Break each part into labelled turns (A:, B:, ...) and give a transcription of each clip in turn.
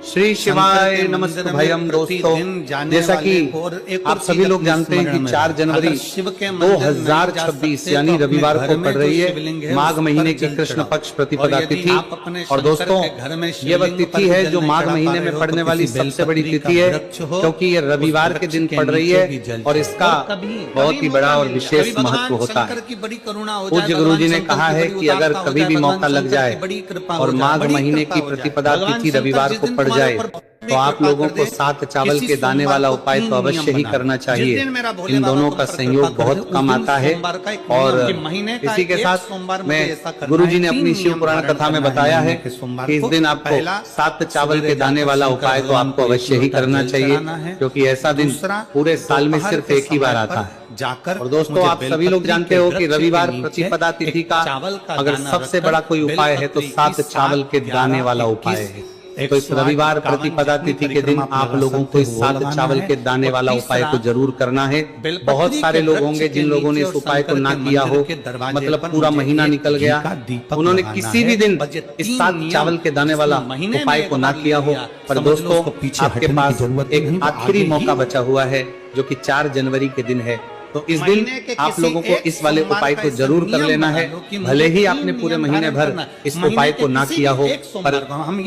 A: श्री शिवाय नमस्ते भयम दोस्तों, जैसा कि आप सभी लोग जानते हैं कि 4 जनवरी 2026 यानी रविवार को पड़ रही है माघ महीने की कृष्ण पक्ष प्रतिपदा तिथि। और दोस्तों, ये वह तिथि है जो माघ महीने में पड़ने वाली सबसे बड़ी तिथि है, क्योंकि ये रविवार के दिन पड़ रही है और इसका बहुत ही बड़ा और विशेष महत्व होता है। पूज्य गुरु जी ने कहा है कि अगर कभी भी मौका लग जाए और माघ महीने की प्रतिपदा तिथि रविवार को पड़ जाए तो आप लोगों को 7 चावल के दाने वाला उपाय तो अवश्य ही करना चाहिए। इन दोनों का संयोग बहुत कम आता है। और इसी के साथ मैं गुरु जी ने अपनी शिव पुराण कथा में बताया है कि इस दिन आपको 7 चावल के दाने वाला उपाय तो आपको अवश्य ही करना चाहिए, क्योंकि ऐसा दिन पूरे साल में सिर्फ एक ही बार आता है। और दोस्तों, आप सभी लोग जानते हो कि रविवार प्रतिपदा तिथि का अगर सबसे बड़ा कोई उपाय है तो 7 चावल के दाने वाला उपाय है। तो इस रविवार प्रतिपदा तिथि के दिन आप लोगों को इस 7 चावल के दाने वाला उपाय को जरूर करना है। बहुत सारे लोग होंगे जिन लोगों ने इस उपाय को ना किया हो, मतलब पूरा महीना निकल गया, उन्होंने किसी भी दिन इस 7 चावल के दाने वाला उपाय को ना किया हो। पर दोस्तों, आपके पास एक आखिरी मौका बचा हुआ है जो कि 4 जनवरी के दिन है। तो इस दिन आप लोगों को इस वाले उपाय को जरूर कर लेना है, भले ही आपने पूरे महीने भर इस उपाय को ना किया हो। पर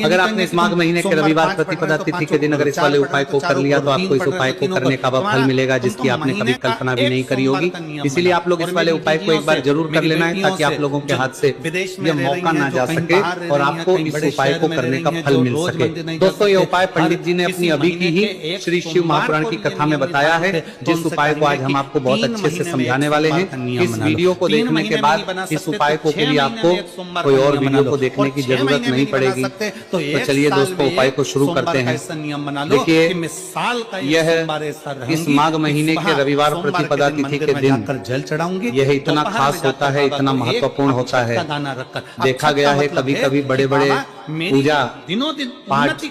A: अगर आपने इस माघ महीने के रविवार प्रतिपदा तिथि के दिन अगर इस वाले उपाय को कर लिया तो आपको इस उपाय को करने का वह फल मिलेगा जिसकी आपने कभी कल्पना भी नहीं करी होगी। इसीलिए आप लोग इस वाले उपाय को एक बार जरूर कर लेना है, ताकि आप लोगों के हाथ से ये मौका ना जा सके और आपको इस उपाय को करने का फल मिल सके। दोस्तों, ये उपाय पंडित जी ने अपनी अभी की ही श्री शिव महापुराण की कथा में बताया है, जिस उपाय को आज हम आपको बहुत अच्छे से समझाने वाले हैं। इस वीडियो को देखने के बाद इस उपाय को के लिए आपको कोई और वीडियो को देखने की जरूरत नहीं पड़ेगी। तो चलिए दोस्तों, उपाय को शुरू करते हैं। देखिए, यह इस माघ महीने के रविवार प्रतिपदा तिथि के दिन
B: जल चढ़ाऊंगी।
A: यह इतना खास होता है, इतना महत्वपूर्ण होता है। देखा गया है कभी कभी बड़े बड़े पूजा पाठ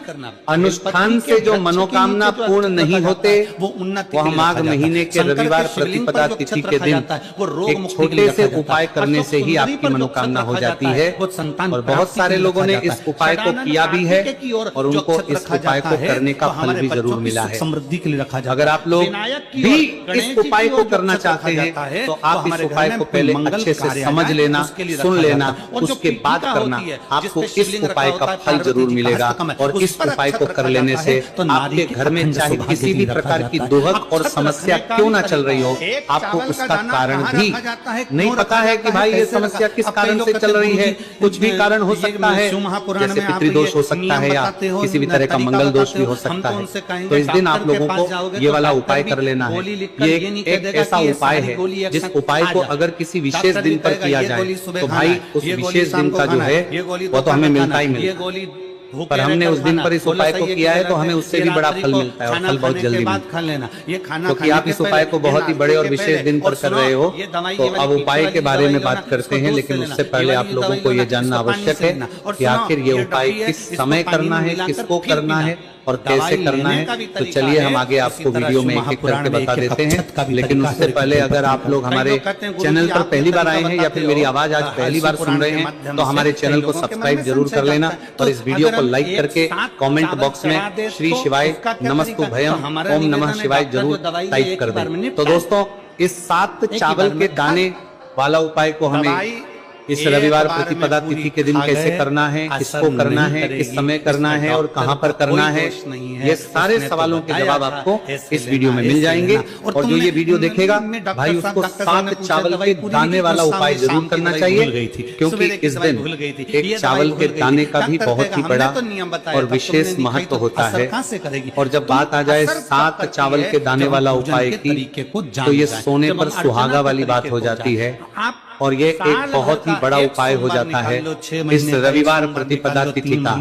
A: अनुष्ठान से जो मनोकामना पूर्ण नहीं होते, वह माघ महीने के रविवार प्रतिपदा तिथि के दिन एक छोटे से उपाय करने से ही आपकी मनोकामना हो जाती है। और बहुत सारे लोगों ने इस उपाय को किया भी है और उनको इस उपाय को करने का फल भी जरूर मिला है।
B: समृद्धि के लिए रखा जाता है।
A: अगर आप लोग भी इस उपाय को करना चाहते हैं तो आप इस उपाय को पहले अच्छे से समझ लेना, सुन लेना, उसके बाद करना। आपको इस उपाय का फल जरूर मिलेगा। और इस उपाय को कर लेने से आपके घर में चाहे किसी भी प्रकार की दुहक और समस्या क्यों ना चल रही हो, आपको उसका कारण भी नहीं पता है कि भाई ये समस्या किस कारण से चल रही है। कुछ भी कारण हो सकता है, जैसे पितृदोष हो सकता है या किसी भी तरह का मंगल दोष भी हो सकता है। तो इस दिन आप लोगों को ये वाला उपाय कर लेना है। ये एक ऐसा उपाय है जिस उपाय को अगर किसी विशेष दिन पर किया जाए तो भाई उस विशेष दिन का जो है वो तो हमें मिलता ही मिलता है। पर हमने उस दिन पर इस उपाय को किया है तो हमें उससे भी बड़ा फल मिलता है, और फल बहुत जल्दी मिलता है। क्योंकि आप इस उपाय को बहुत ही बड़े और विशेष दिन पर कर रहे हो, तो अब उपाय के बारे में बात करते हैं। लेकिन उससे पहले आप लोगों को ये जानना आवश्यक है कि आखिर ये उपाय किस समय करना है, किसको करना है और कैसे करना है। तो चलिए हम आगे आपको वीडियो में एक एक करके बता देते हैं। लेकिन उससे पहले अगर आप लोग हमारे चैनल पर पहली बार आए हैं या फिर मेरी आवाज आज पहली बार सुन रहे हैं तो हमारे चैनल को सब्सक्राइब जरूर कर लेना और इस वीडियो को लाइक करके कमेंट बॉक्स में श्री शिवाय नमस्तु भयम ओम नमः शिवाय जरूर टाइप कर दें। तो दोस्तों, इस 7 चावल के दाने वाला उपाय को हमें इस रविवार प्रतिपदा तिथि के दिन कैसे करना है, किसको करना है, किस समय करना है और कहां पर करना है, ये सारे सवालों के जवाब आपको इस वीडियो में मिल जाएंगे। और जो ये वीडियो देखेगा भाई उसको 7 चावल के दाने वाला उपाय जरूर करना चाहिए, क्योंकि इस दिन एक चावल के दाने का भी बहुत ही बड़ा और विशेष महत्व होता है। और जब बात आ जाए 7 चावल के दाने वाला उपाय की, तो ये सोने पर सुहागा वाली बात हो जाती है और ये एक बहुत ही बड़ा उपाय हो जाता है इस रविवार प्रतिपदा तिथि का।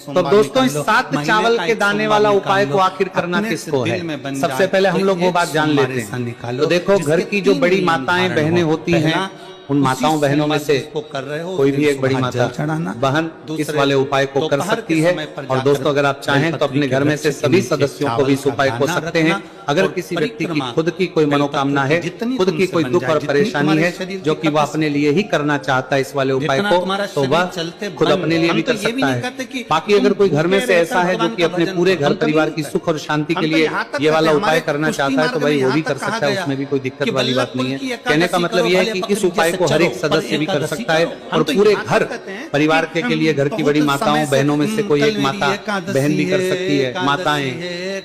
A: तो दोस्तों, इस 7 चावल के दाने वाला उपाय को आखिर करना किसको है? सबसे पहले हम लोग वो बात जान लेते हैं। तो देखो, घर की जो बड़ी माताएं बहनें होती हैं, उन माताओं बहनों में से कोई भी एक बड़ी माता बहन इस वाले उपाय को कर सकती है। और दोस्तों, अगर आप चाहें तो अपने घर में से सभी सदस्यों को भी इस उपाय को सकते हैं। अगर किसी व्यक्ति की खुद की कोई मनोकामना है, खुद की कोई दुख और परेशानी है जो कि वह अपने लिए ही करना चाहता है इस वाले उपाय को, तो वह खुद अपने लिए भी कर सकता है। बाकी अगर कोई घर में से ऐसा है जो कि अपने पूरे घर परिवार की सुख और शांति के लिए ये वाला उपाय करना चाहता है, तो भाई वो भी कर सकता है, उसमें भी कोई दिक्कत वाली बात नहीं है। कहने का मतलब यह है कि इस उपाय को हर एक सदस्य भी कर सकता है और पूरे घर परिवार के लिए घर की बड़ी माताओं बहनों में से कोई एक माता बहन भी कर सकती है। माताएं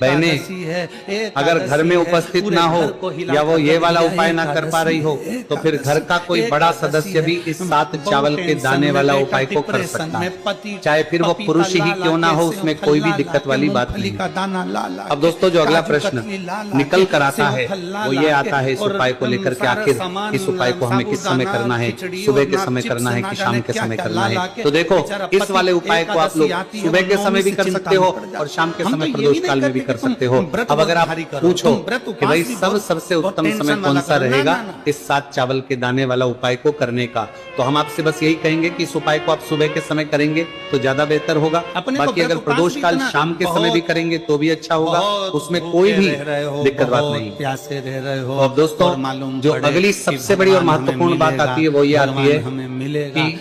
A: बहनें अगर घर में उपस्थित ना हो या वो ये वाला उपाय ना कर पा रही हो, तो फिर घर का कोई बड़ा सदस्य भी इस 7 चावल के दाने वाला उपाय को कर सकता है, चाहे फिर वो पुरुष ही क्यों ना हो, उसमें कोई भी दिक्कत वाली बात नहीं। अब दोस्तों जो अगला प्रश्न निकल कर आता है वो ये आता है इस उपाय को लेकर के, आखिर इस उपाय को हमें किस समय करना है, सुबह के समय करना है कि शाम के समय करना है। तो देखो इस वाले उपाय को आप लोग सुबह के समय भी कर सकते हो और शाम के समय प्रदोष काल में भी कर सकते हो। अब अगर आप पूछो कि भाई सबसे उत्तम समय कौन सा रहेगा इस 7 चावल के दाने वाला उपाय को करने का, तो हम आपसे बस यही कहेंगे कि इस उपाय को आप सुबह के समय करेंगे तो ज्यादा बेहतर होगा। बाकी अगर प्रदोष काल शाम के समय भी करेंगे तो भी अच्छा होगा, उसमें कोई भी दिक्कत बात नहीं।
B: प्यासे रह रहे हो
A: अब दोस्तों जो अगली सबसे बड़ी और महत्वपूर्ण बात आती है वो ये आती है कि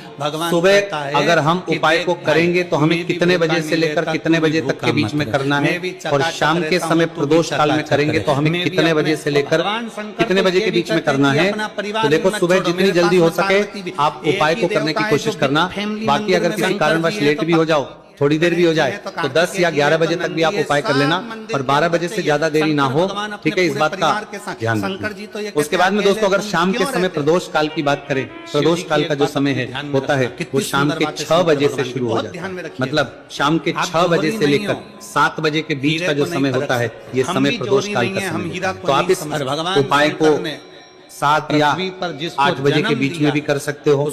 A: सुबह अगर हम उपाय को करेंगे तो हमें कितने बजे से लेकर कितने बजे तक के बीच में करना है, और शाम के समय प्रदोष काल में करेंगे तो हमें कितने बजे से लेकर कितने बजे के बीच में करना है। तो देखो सुबह जितनी जल्दी हो सके आप उपाय को करने की कोशिश करना। बाकी अगर किसी कारणवश लेट भी हो जाओ, थोड़ी देर भी हो जाए, तो 10 या 11 बजे तक भी आप उपाय कर लेना, और 12 बजे से ज्यादा देरी ना हो, ठीक है, इस बात का ध्यान रखना। उसके बाद में दोस्तों अगर शाम के समय प्रदोष काल की बात करें, प्रदोष काल का जो समय है होता है वो शाम के 6 बजे से शुरू हो जाता है, मतलब शाम के 6 बजे से लेकर 7 बजे के बीच का जो समय होता है ये समय प्रदोष काल का समय है। तो आप इस उपाय को 7 या 8 बजे के बीच में भी कर सकते हो,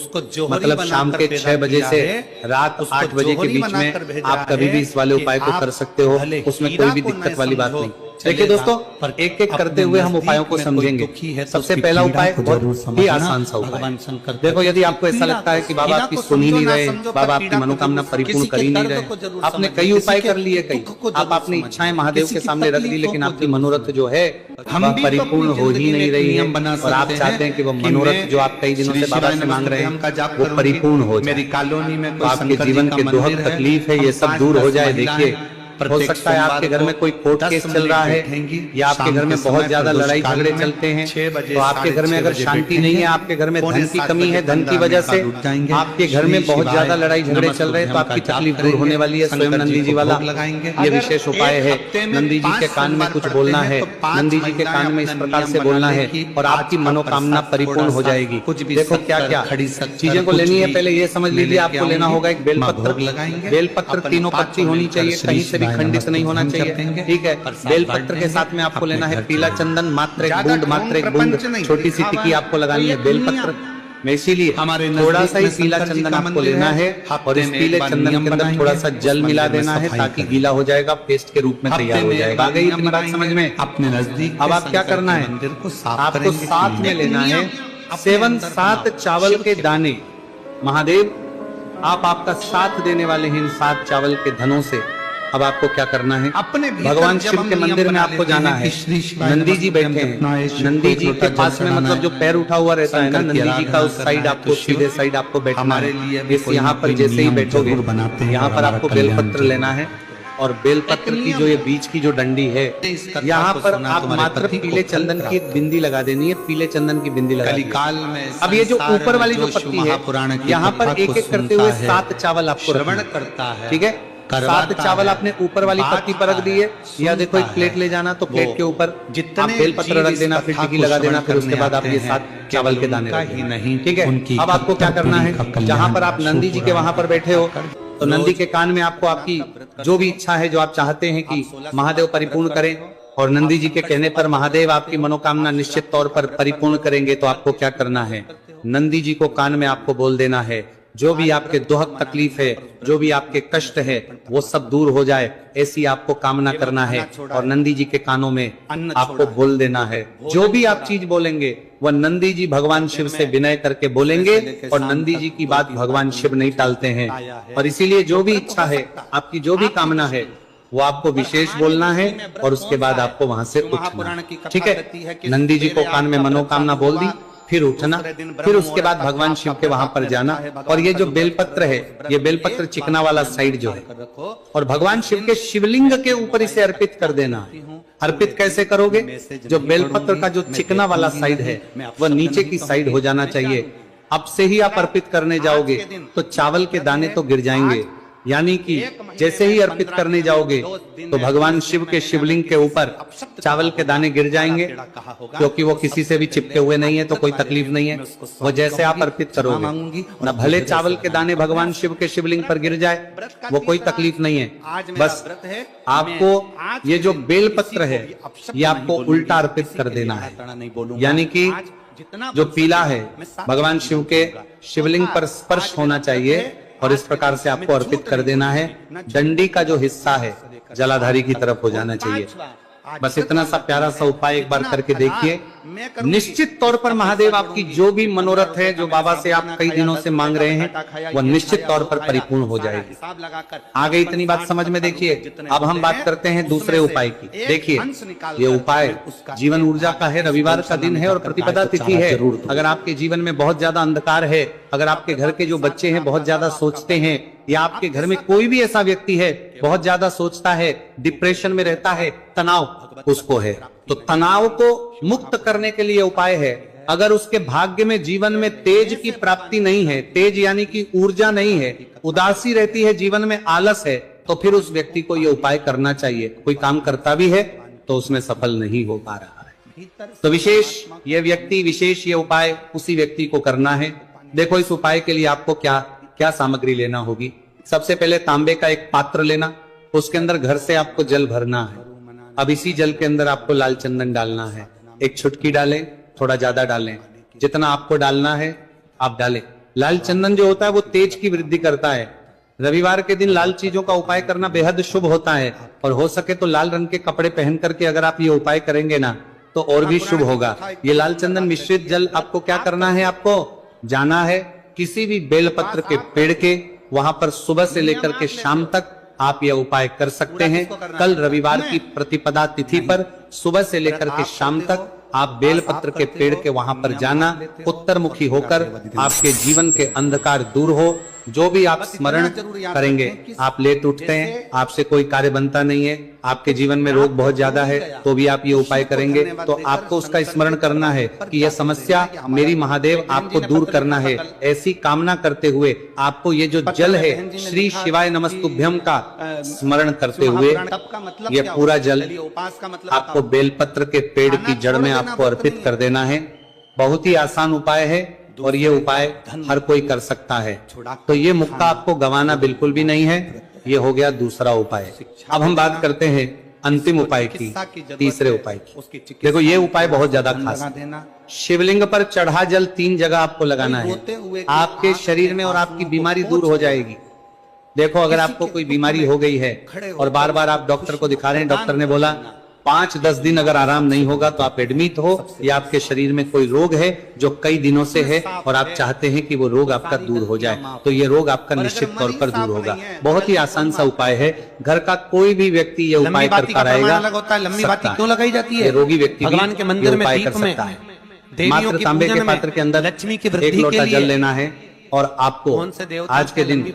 A: मतलब शाम के 6 बजे से रात 8 बजे के बीच में आप कभी भी इस वाले उपाय को कर सकते हो, उसमें कोई भी दिक्कत वाली बात नहीं। देखिए दोस्तों एक एक करते हुए हम उपायों को समझेंगे। सबसे पहला उपाय बहुत ही आसान सा उपाय। देखो यदि आपको ऐसा लगता है कि बाबा आपकी सुन ही नहीं रहे, बाबा आपकी मनोकामना परिपूर्ण कर ही नहीं रहे, आपने कई उपाय कर लिए, कई आप अपनी इच्छाएं महादेव के सामने रख दी, लेकिन आपकी मनोरथ जो है वह परिपूर्ण हो ही नहीं रही है, और आप चाहते हैं कि वो मनोरथ जो आप कई दिनों से बाबा से मांग रहे हैं वो परिपूर्ण हो जाए, मेरी कॉलोनी में आपके जीवन के दुख तकलीफ है ये सब दूर हो जाए। देखिए हो सकता है आपके घर में कोई कोर्ट केस चल रहा है या आपके घर में बहुत ज्यादा लड़ाई झगड़े चलते हैं, तो आपके घर में अगर शांति नहीं है, आपके घर में धन की कमी है, धन की वजह से आपके घर में बहुत ज्यादा लड़ाई झगड़े चल रहे हैं, तो आपकी तकलीफ दूर होने वाली है। स्वयं नंदी जी वाला ये विशेष उपाय है। नंदी जी के कान में कुछ बोलना है, नंदी जी के कान में इस प्रकार से बोलना है और आपकी मनोकामना परिपूर्ण हो जाएगी। देखो क्या क्या चीजें को लेनी है, पहले ये समझ लीजिए आपको लेना होगा एक बेलपत्र। बेलपत्र 3 पत्ती होनी चाहिए, कहीं से खंडित नहीं होना चाहिए, ठीक है। बेलपत्र के साथ में आपको लेना है पीला चंदन, मात्र एक बूंद छोटी सी टिकी आपको लगानी है बेलपत्र में, इसीलिए थोड़ा सा ही पीला चंदन आपको लेना है और इस पीले चंदन के अंदर थोड़ा सा जल मिला देना है ताकि गीला हो जाएगा, पेस्ट के रूप में तैयार हो जाएगा। आ गई इतनी बात समझ में? अपने नजदीक अब आप क्या करना है, आपको साथ में लेना है 7 चावल के दाने। महादेव आप आपका साथ देने वाले हैं इन 7 चावल के धनों से। अब आपको क्या करना है, अपने भगवान शिव के मंदिर में आपको जाना है। नंदी जी बैठे हैं, नंदी जी के पास में मतलब जो पैर उठा हुआ रहता है ना, नंदी जी का उस साइड आपको सीधे साइड आपको बैठना है। इस यहाँ पर जैसे ही बैठोगे यहाँ पर आपको बेलपत्र लेना है और बेलपत्र की जो ये बीच की जो डंडी है यहाँ पर आप मात्र पीले चंदन की बिंदी लगा देनी है, पीले चंदन की बिंदी लगा देनी। अब ये जो ऊपर वाली जो पत्ती है यहाँ पर एक एक करते हुए 7 चावल आपको श्रवण करता है, ठीक है। 7 चावल आपने ऊपर वाली पत्ती पर रख दी है, या देखो एक प्लेट ले जाना, तो प्लेट के ऊपर जितने बेलपत्र रख देना, फिर टिकी लगा देना, फिर उसके बाद आप ये 7 चावल के दाने रख देना, ठीक है। अब आपको क्या करना है, जहाँ पर आप नंदी जी के वहां पर बैठे हो तो नंदी के कान में आपको आपकी जो भी इच्छा है, जो आप चाहते हैं कि महादेव परिपूर्ण करें, और नंदी जी के कहने पर महादेव आपकी मनोकामना निश्चित तौर पर परिपूर्ण करेंगे, तो आपको क्या करना है, नंदी जी को कान में आपको बोल देना है जो भी आपके दुख तकलीफ है, जो भी आपके कष्ट है वो सब दूर हो जाए, ऐसी आपको कामना करना है। और नंदी जी के कानों में आपको बोल देना है, जो भी आप चीज बोलेंगे वह नंदी जी भगवान शिव से विनय करके बोलेंगे, और नंदी जी की बात भगवान शिव नहीं टालते हैं। और इसीलिए जो भी इच्छा है, आपकी जो भी कामना है वो आपको विशेष बोलना है और उसके बाद आपको वहां से उठना, ठीक है। नंदी जी को कान में मनोकामना बोल दी, फिर उठना, फिर उसके बाद भगवान शिव के वहां पर जाना। और ये जो बेलपत्र है, ये बेलपत्र चिकना वाला साइड जो है, और भगवान शिव के शिवलिंग के ऊपर इसे अर्पित कर देना है। अर्पित कैसे करोगे? जो बेलपत्र का जो चिकना वाला साइड है वह नीचे की साइड हो जाना चाहिए। अब से ही आप अर्पित करने जाओगे तो चावल के दाने तो गिर जाएंगे, यानी कि जैसे ही अर्पित करने जाओगे तो भगवान शिव के शिवलिंग के ऊपर चावल के दाने गिर जाएंगे, क्योंकि वो किसी से भी चिपके हुए नहीं है तो कोई तकलीफ नहीं है। वो जैसे आप अर्पित करोगे, ना भले चावल के दाने भगवान शिव के शिवलिंग पर गिर जाए, वो कोई तकलीफ नहीं है। बस आपको ये जो बेलपत्र है ये आपको उल्टा अर्पित कर देना है, यानी कि जो पीला है भगवान शिव के शिवलिंग पर स्पर्श होना चाहिए और इस प्रकार से आपको अर्पित कर देना है। डंडी का जो हिस्सा है जलाधारी की तरफ हो जाना चाहिए। बस इतना सा प्यारा सा उपाय एक बार करके देखिए, निश्चित तौर पर महादेव आपकी जो भी मनोरथ है, जो बाबा से आप कई दिनों से मांग रहे हैं, वह निश्चित तौर पर परिपूर्ण हो जाएगी। आगे इतनी बात समझ में। देखिए अब हम बात करते हैं दूसरे उपाय की। देखिए ये उपाय जीवन ऊर्जा का है, रविवार का दिन है और प्रतिपदा तिथि है। अगर आपके जीवन में बहुत ज्यादा अंधकार है, अगर आपके घर के जो बच्चे हैं बहुत ज्यादा सोचते हैं, या आपके घर में कोई भी ऐसा व्यक्ति है बहुत ज्यादा सोचता है, डिप्रेशन में रहता है, तनाव उसको है, तो तनाव को मुक्त करने के लिए उपाय है। अगर उसके भाग्य में जीवन में तेज की प्राप्ति नहीं है, तेज यानी कि ऊर्जा नहीं है, उदासी रहती है, जीवन में आलस है, तो फिर उस व्यक्ति को यह उपाय करना चाहिए। कोई काम करता भी है तो उसमें सफल नहीं हो पा रहा है, तो विशेष ये व्यक्ति, विशेष ये उपाय उसी व्यक्ति को करना है। देखो इस उपाय के लिए आपको क्या क्या सामग्री लेना होगी। सबसे पहले तांबे का एक पात्र लेना, उसके अंदर घर से आपको जल भरना है। अब इसी जल के अंदर आपको लाल चंदन डालना है। एक चुटकी डालें, थोड़ा ज्यादा डालें, जितना आपको डालना है आप डालें। लाल चंदन जो होता है वो तेज की वृद्धि करता है। रविवार के दिन लाल चीजों का उपाय करना बेहद शुभ होता है, और हो सके तो लाल रंग के कपड़े पहन करके अगर आप ये उपाय करेंगे ना तो और भी शुभ होगा। ये लाल चंदन मिश्रित जल आपको क्या करना है, आपको जाना है किसी भी बेलपत्र के पेड़ के, वहां पर सुबह से लेकर के शाम तक आप यह उपाय कर सकते हैं। कल रविवार की प्रतिपदा तिथि पर सुबह से लेकर के शाम तक आप बेलपत्र के पेड़ के वहां पर जाना, उत्तर मुखी होकर आपके जीवन के अंधकार दूर हो। जो भी आप स्मरण करेंगे, आप लेट उठते हैं, आपसे कोई कार्य बनता नहीं है, आपके जीवन में रोग बहुत ज्यादा है, तो भी आप ये उपाय करेंगे तो आपको उसका स्मरण करना है कि यह समस्या मेरी महादेव आपको दूर करना है। ऐसी कामना करते हुए आपको ये जो जल है श्री शिवाय नमस्तुभ्यम का स्मरण करते हुए ये पूरा जल आपको बेलपत्र के पेड़ की जड़ में आपको अर्पित कर देना है। बहुत ही आसान उपाय है और ये उपाय हर कोई कर सकता है, तो ये मुक्ता आपको गंवाना बिल्कुल भी नहीं है। ये हो गया दूसरा उपाय। अब हम बात करते हैं अंतिम उपाय की, तीसरे उपाय की। देखो ये उपाय बहुत ज्यादा खास है। शिवलिंग पर चढ़ा जल 3 जगह आपको लगाना है, आपके शरीर में और आपकी बीमारी दूर हो जाएगी। देखो अगर आपको कोई बीमारी हो गई है और बार बार आप डॉक्टर को दिखा रहे हैं, डॉक्टर ने बोला 5-10 दिन अगर आराम नहीं होगा तो आप एडमिट हो, या आपके शरीर में कोई रोग है जो कई दिनों से है और आप चाहते हैं कि वो रोग आपका दूर हो जाए, तो ये रोग आपका निश्चित तौर पर दूर होगा। बहुत ही आसान सा उपाय है, घर का कोई भी व्यक्ति ये उपाय करता रहेगा।
B: लंबी बाती क्यों लगाई जाती है?
A: रोगी व्यक्ति
B: भगवान के मंदिर में
A: कर सकता है। मात्र तांबे के पात्र के अंदर
B: लक्ष्मी की
A: 1 लोटा जल लेना है और आपको आज के दिन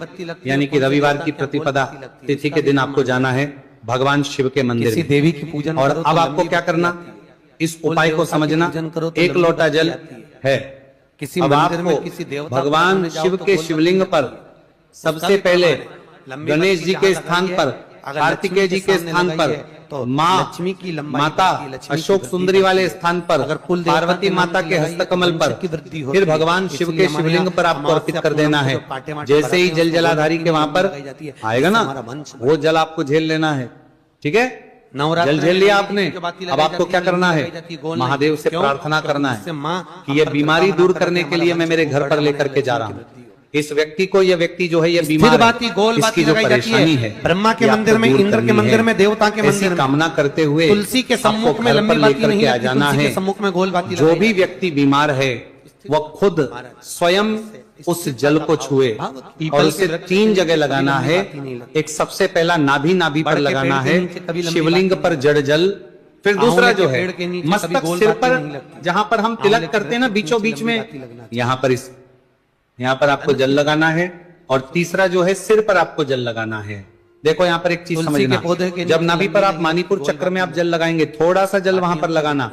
A: यानी कि रविवार की प्रतिपदा तिथि के दिन आपको जाना है भगवान शिव के मंदिर में,
B: देवी की पूजन।
A: और अब आपको क्या करना, इस उपाय को समझना। 1 लोटा जल है,
B: किसी
A: अब
B: मंदिर में
A: आपको
B: किसी देवता
A: भगवान शिव के शिवलिंग पर सबसे पहले गणेश जी के स्थान पर, कार्तिकेय जी के स्थान पर, माँ
B: लक्ष्मी की
A: माता अशोक सुंदरी वाले स्थान पर,
B: अगर कुल
A: पार्वती माता के हस्तकमल पर, फिर भगवान शिव के शिवलिंग पर आपको अर्पित कर देना है। जैसे ही जल जलाधारी के वहां पर आएगा ना, वो जल आपको झेल लेना है। ठीक है, जल झेल लिया आपने, अब आपको क्या करना है, महादेव से प्रार्थना करना है कि ये बीमारी दूर करने के लिए मैं मेरे घर पर लेकर के जा रहा हूँ। इस व्यक्ति को, ये व्यक्ति जो है ये बीमार है, इसकी जो परेशानी है,
B: ब्रह्मा के मंदिर में, इंद्र के मंदिर में, देवता के मंदिर में
A: कामना करते हुए
B: तुलसी के सम्मुख में लंबी बाती नहीं आ जाना है। सम्मुख में गोल बाती।
A: जो भी व्यक्ति बीमार है वह खुद स्वयं उस जल को छुए और उसे 3 जगह लगाना है। एक सबसे पहला नाभि नाभि पर लगाना है, शिवलिंग पर जड़ जल, फिर दूसरा जो है मस्तक सिर पर, जहां पर हम तिलक करते हैं ना बीचों बीच में, यहाँ पर आपको जल लगाना है। और तीसरा जो है सिर पर आपको जल लगाना है। देखो यहाँ पर एक चीज समझना, जब नाभि पर आप मणिपुर चक्र में आप जल लगाएंगे, थोड़ा सा जल वहां पर लगाना,